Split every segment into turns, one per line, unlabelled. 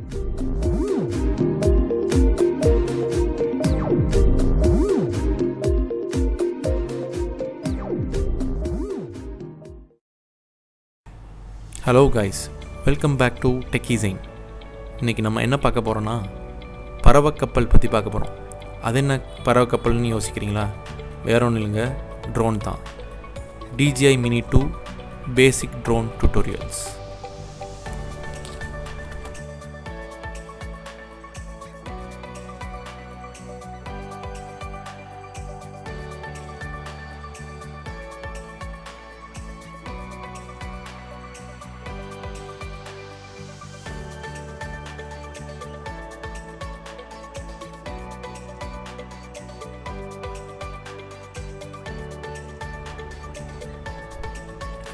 Hello guys, welcome back to டெக்கிசைன். இன்றைக்கி நம்ம என்ன பார்க்க போகிறோன்னா பறவை கப்பல் பற்றி பார்க்க போகிறோம். அது என்ன பறவை கப்பல்னு யோசிக்கிறீங்களா? வேற ஒன்றும் இல்லைங்க, ட்ரோன் தான். DJI Mini 2 பேசிக் ட்ரோன் டியூட்டோரியல்ஸ்.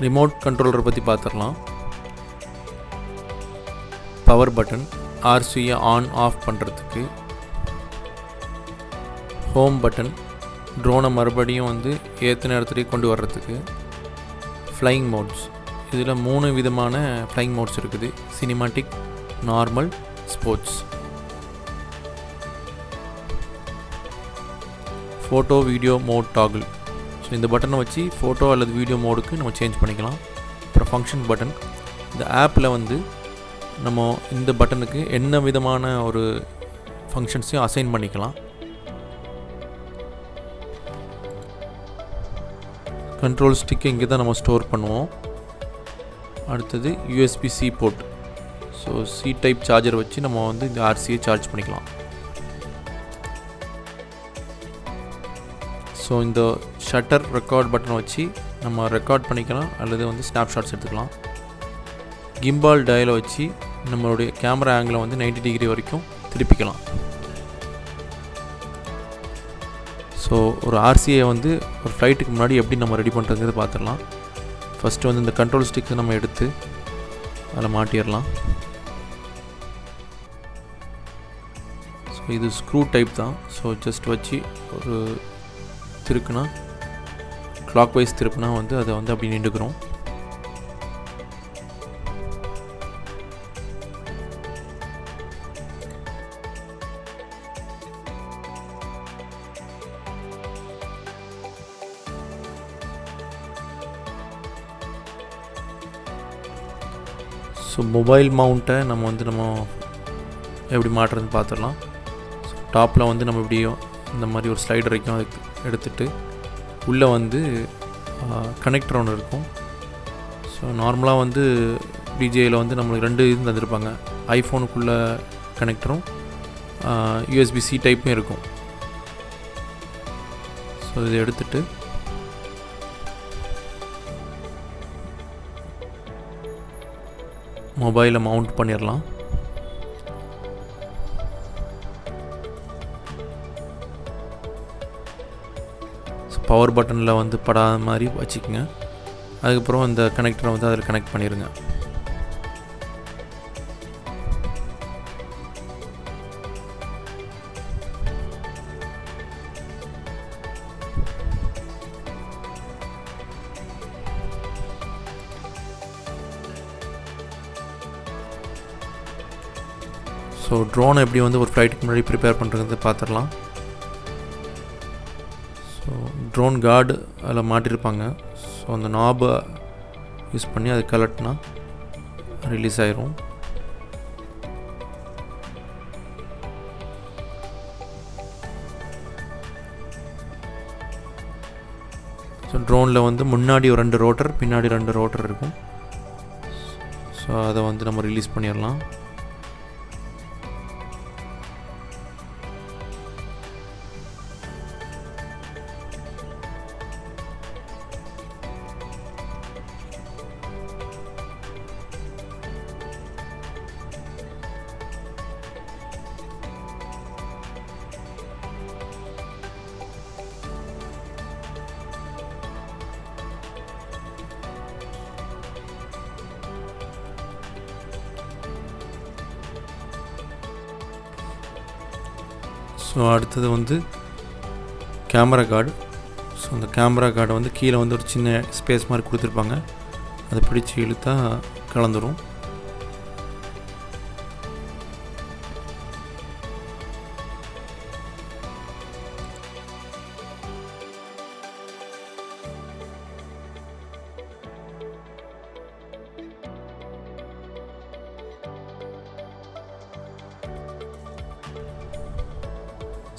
ரிமோட் கண்ட்ரோலரை பற்றி பார்த்துடலாம். பவர் பட்டன் RCயை ஆன் ஆஃப் பண்ணுறதுக்கு, ஹோம் பட்டன் ட்ரோனை மறுபடியும் ஏற்றின இடத்துலேயே கொண்டு வர்றதுக்கு, ஃப்ளைங் மோட்ஸ் இதில் 3 விதமான ஃப்ளைங் மோட்ஸ் இருக்குது: cinematic, normal, sports. Photo video mode toggle. So இந்த பட்டனை வச்சு ஃபோட்டோ அல்லது வீடியோ மோடுக்கு நம்ம சேஞ்ச் பண்ணிக்கலாம். அப்புறம் ஃபங்க்ஷன் பட்டன். இந்த ஆப்பில் நம்ம இந்த பட்டனுக்கு என்ன விதமான ஒரு ஃபங்க்ஷன்ஸையும் அசைன் பண்ணிக்கலாம். கண்ட்ரோல் ஸ்டிக்கை இங்கே தான் நம்ம ஸ்டோர் பண்ணுவோம். அடுத்தது USB-C port. So C type charger வச்சு நம்ம இந்த RCயை சார்ஜ் பண்ணிக்கலாம். ஸோ இந்த ஷட்டர் ரெக்கார்ட் பட்டனை வச்சு நம்ம ரெக்கார்ட் பண்ணிக்கலாம் அல்லது ஸ்னாப்ஷாட்ஸ் எடுத்துக்கலாம். கிம்பால் டயலை வச்சு நம்மளுடைய கேமரா ஆங்கிளை 90 டிகிரி வரைக்கும் திருப்பிக்கலாம். ஸோ ஒரு RCயை ஒரு ஃப்ளைட்டுக்கு முன்னாடி எப்படி நம்ம ரெடி பண்ணுறதுங்கிறது பார்த்துடலாம். ஃபஸ்ட்டு இந்த கண்ட்ரோல் ஸ்டிக்ஸை நம்ம எடுத்து அதில் மாட்டிடலாம். ஸோ இது ஸ்க்ரூ டைப் தான். ஸோ ஜஸ்ட் வச்சு ஒரு திருக்குனா, கிளாக் வைஸ் திருப்புனா அதை அப்படி நின்றுக்கிறோம். ஸோ மொபைல் மவுண்ட்டை நம்ம எப்படி மாட்டுறதுன்னு பார்த்துடலாம். ஸோ டாப்பில் நம்ம இப்படியும் இந்த மாதிரி ஒரு ஸ்லைடர் வரைக்கும் அதுக்கு எடுத்துகிட்டு உள்ளே கனெக்டர் ஒன்று இருக்கும். ஸோ நார்மலாக DJIயில் நம்மளுக்கு 2 இது தந்துருப்பாங்க. ஐஃபோனுக்குள்ளே கனெக்டரும் USB-C டைப்பும் இருக்கும். ஸோ இதை எடுத்துகிட்டு மொபைலை மவுண்ட் பண்ணிடலாம். பவர் பட்டனில் படாத மாதிரி வச்சுக்கோங்க. அதுக்கப்புறம் இந்த கனெக்டரை அதில் கனெக்ட் பண்ணிடுங்க. ஸோ ட்ரோனை எப்படி ஒரு ஃப்ளைட்டுக்கு முன்னாடி ப்ரிப்பேர் பண்ணுறது பார்த்துடலாம். ஸோ ட்ரோன் கார்டு அதில் மாட்டியிருப்பாங்க. ஸோ அந்த நாபை யூஸ் பண்ணி அது கலட்டினா ரிலீஸ் ஆயிரும். ஸோ ட்ரோனில் முன்னாடி 2 ரோட்டர், பின்னாடி 2 ரோட்டர் இருக்கும். ஸோ அதை நம்ம ரிலீஸ் பண்ணிடலாம். ஸோ அடுத்தது கேமரா கார்டு. ஸோ அந்த கேமரா கார்டை கீழே ஒரு சின்ன ஸ்பேஸ் மாதிரி கொடுத்துருப்பாங்க. அதை பிடிச்சி இழுத்தா கலந்துரும்.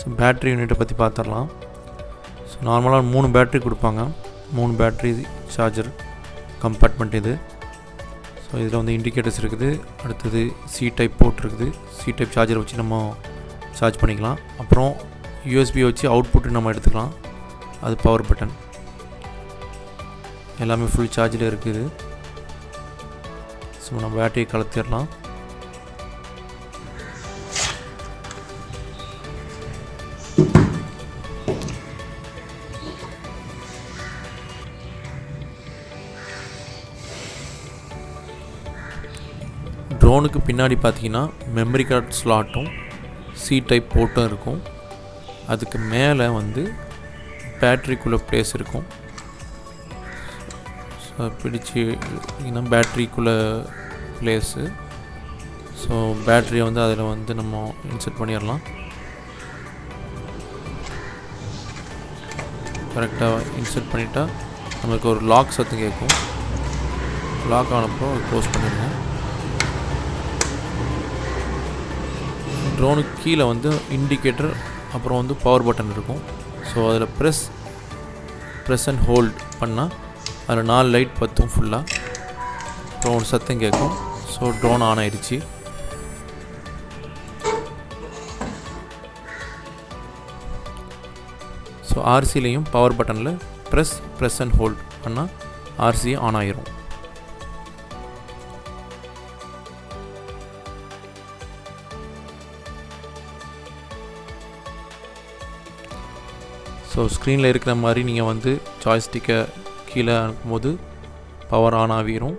ஸோ பேட்ரி யூனிட்டை பற்றி பார்த்துடலாம். ஸோ நார்மலாக 3 பேட்ரி கொடுப்பாங்க. 3 பேட்ரி சார்ஜர் கம்பார்ட்மெண்ட் இது. ஸோ இதில் வந்து இண்டிகேட்டர்ஸ் இருக்குது. அடுத்தது சி டைப் போர்ட் இருக்குது. சி டைப் சார்ஜரை வச்சு நம்ம சார்ஜ் பண்ணிக்கலாம். அப்புறம் யூஎஸ்பி வச்சு அவுட்புட்டு நம்ம எடுத்துக்கலாம். அது பவர் பட்டன். எல்லாமே ஃபுல் சார்ஜில் இருக்குது. ஸோ நம்ம பேட்டரியை கலத்திடலாம். ட்ரோனுக்கு பின்னாடி பார்த்தீங்கன்னா மெமரி கார்டு ஸ்லாட்டும் சி டைப் போர்ட்டும் இருக்கும். அதுக்கு மேலே வந்து பேட்ரிக்குள்ளே ப்ளேஸ் இருக்கும். ஸோ பிடிச்சி பேட்ரிக்குள்ளே ப்ளேஸு. ஸோ பேட்ரியை வந்து அதில் வந்து நம்ம இன்சர்ட் பண்ணிடலாம். கரெக்டாக இன்சர்ட் பண்ணிட்டா நம்மளுக்கு ஒரு லாக் சத்தம் கேட்கும். லாக் ஆனப்போ க்ளோஸ் பண்ணிடுங்க. ட்ரோனுக்கு கீழே வந்து இண்டிகேட்டர் அப்புறம் வந்து பவர் பட்டன் இருக்கும். ஸோ அதில் ப்ரெஸ் அண்ட் ஹோல்ட் பண்ணால் அதில் 4 லைட் பற்றும் ஃபுல்லாக. ட்ரோன் சத்தம் கேட்கும். ஸோ ட்ரோன் ஆன் ஆயிடுச்சு. ஸோ ஆர்சிலையும் பவர் பட்டனில் ப்ரெஸ் அண்ட் ஹோல்ட் பண்ணால் ஆர்சி ஆன் ஆயிரும். ஸோ ஸ்க்ரீனில் இருக்கிற மாதிரி நீங்கள் வந்து ஜாய்ஸ்டிக்கை கீழே அனுப்பும்போது பவர் ஆன் ஆகிரும்.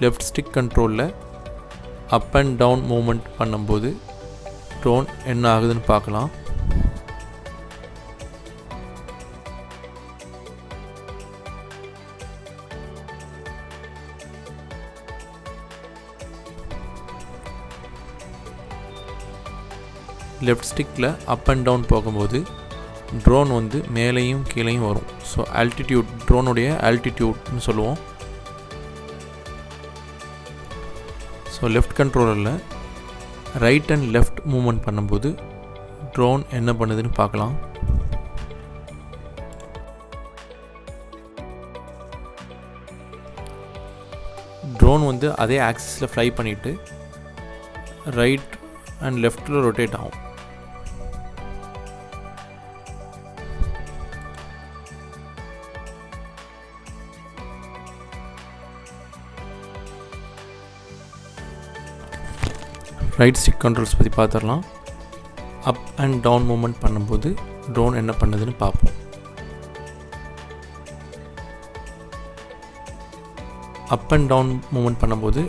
லெஃப்ட் ஸ்டிக் கண்ட்ரோலில் அப் அண்ட் டவுன் மூமெண்ட் பண்ணும்போது ட்ரோன் என்ன ஆகுதுன்னு பார்க்கலாம். லெஃப்ட் ஸ்டிக்கில் அப் அண்ட் டவுன் போகும்போது ட்ரோன் வந்து மேலேயும் கீழேயும் வரும். ஸோ ஆல்டிடியூட், ட்ரோனுடைய ஆல்டிடியூட்னு சொல்லுவோம். ஸோ லெஃப்ட் கண்ட்ரோலரில் ரைட் அண்ட் லெஃப்ட் மூவ்மெண்ட் பண்ணும்போது ட்ரோன் என்ன பண்ணுதுன்னு பார்க்கலாம். ட்ரோன் வந்து அதே ஆக்சிஸில் ஃப்ளை பண்ணிவிட்டு ரைட் அண்ட் லெஃப்ட்டில் ரொட்டேட் ஆகும். ரைட் ஸ்டிக் கண்ட்ரோல்ஸ் பற்றி பார்த்துடலாம். அப் அண்ட் டவுன் மூமெண்ட் பண்ணும்போது ட்ரோன் என்ன பண்ணுதுன்னு பார்ப்போம். அப் அண்ட் டவுன் மூமெண்ட் பண்ணும்போது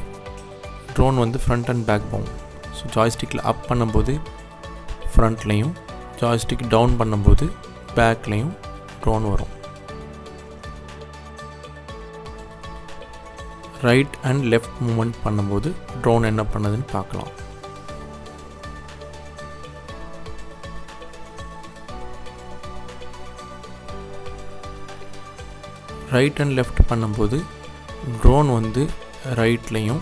ட்ரோன் வந்து ஃப்ரண்ட் அண்ட் பேக் போகும். ஸோ ஜாய்ஸ்டிக்கில் அப் பண்ணும்போது ஃப்ரண்ட்லேயும், ஜாய்ஸ்டிக் டவுன் பண்ணும்போது பேக்லேயும் ட்ரோன் வரும். ரைட் அண்ட் லெஃப்ட் மூமெண்ட் பண்ணும்போது ட்ரோன் என்ன பண்ணுதுன்னு பார்க்கலாம். ரைட் அண்ட் லெஃப்ட் பண்ணும்போது ட்ரோன் வந்து ரைட்லேயும்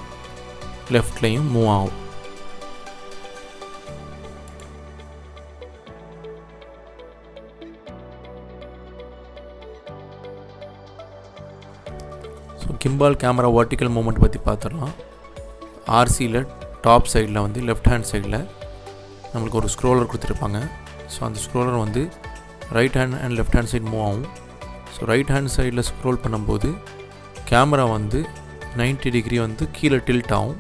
லெஃப்ட்லேயும் மூவ் ஆகும். ஸோ கிம்பால் கேமரா வர்டிக்கல் மூமெண்ட் பற்றி பார்த்துடலாம். ஆர்சியில் டாப் சைடில் வந்து லெஃப்ட் ஹேண்ட் சைடில் நம்மளுக்கு ஒரு ஸ்க்ரோலர் கொடுத்துருப்பாங்க. ஸோ அந்த ஸ்க்ரோலர் வந்து right hand and left hand side move ஆகும். ஸோ ரைட் ஹேண்ட் சைடில் ஸ்க்ரோல் பண்ணும்போது கேமரா வந்து 90 டிகிரி வந்து கீழே டில்ட் ஆகும்.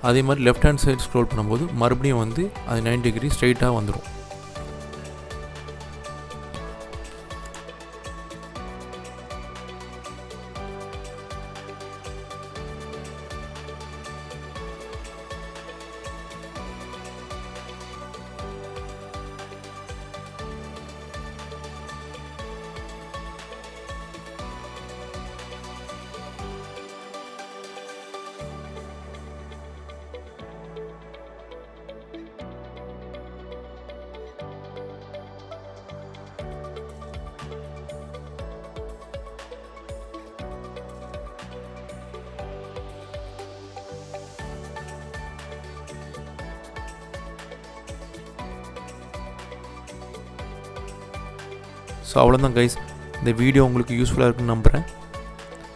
அதே மாதிரி லெஃப்ட் ஹேண்ட் சைடு ஸ்க்ரோல் பண்ணும்போது மறுபடியும் வந்து அது 90 டிகிரி ஸ்ட்ரைட்டாக வந்துடும். ஸோ அவ்வளோதான் கைஸ், இந்த வீடியோ உங்களுக்கு யூஸ்ஃபுல்லாக இருக்குன்னு நம்புகிறேன்.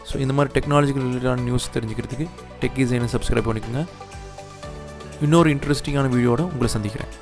ஸோ இந்த மாதிரி டெக்னாலஜிக்கல் ரிலேட்டடான நியூஸ் தெரிஞ்சுக்கிறதுக்கு டெக்கி ஜைனை சப்ஸ்கிரைப் பண்ணிக்கோங்க. இன்னொரு இன்ட்ரெஸ்டிங்கான வீடியோவோட உங்களை சந்திக்கிறேன்.